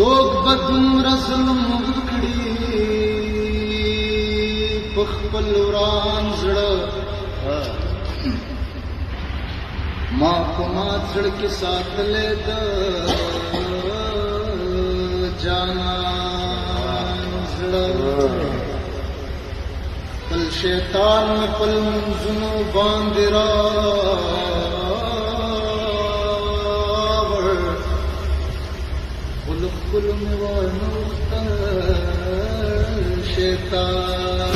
توق بدوم ظلم وکړي په خپل وران زړه ما په ما زړه کې ساتلې د جانان زړه خپل شیطان خپل منځونو باندې كل موانوخت شيطان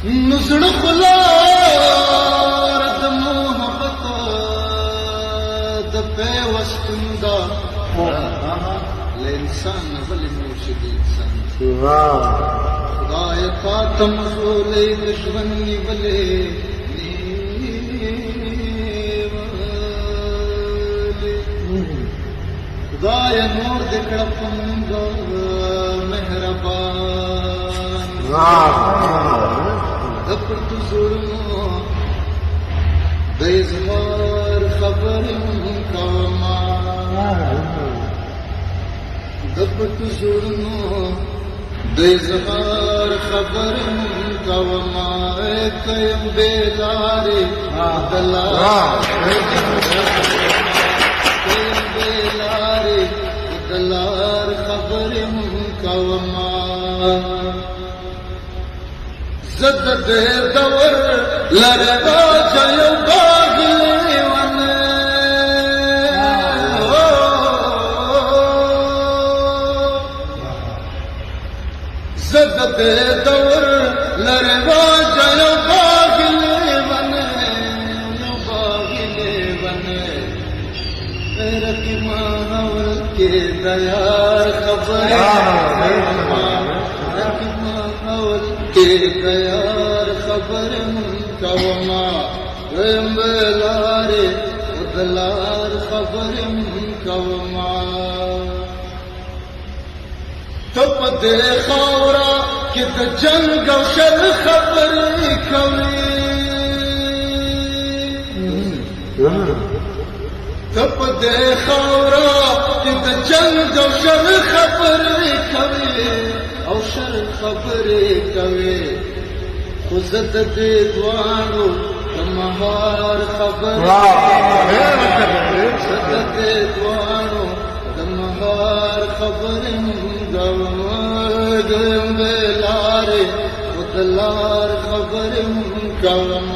نزل خلار د محبت د پیوستون دا لانسان بل مرشد انسان خدای خاتم رسول دشمنی بلے خدای نور دکړه پمږ مهربان د پرت زړونو د اظهار خبر کوما د پرت زړونو د اظهار خبر کوما کيم بیلارې دلار دلار خبر کوما زد دے دور لردا جیو باغ لیون زد دے دور لردا جیو باغ لیون رکی ماحول کے دیار خبر رکی ماحول کے دیار خبر کوما ویم بلارے دلار خبر کوما تپ دے خورا کہ د جنگ و شر خبر کوي تپ دے خورا کہ د جنگ او شر خبرې کوي او شر خبرې کوي خو زد دې دوانو د مهار خبرې زد دې دوانو د مهار خبرې ګوم بلارې او دلار خبرې کوم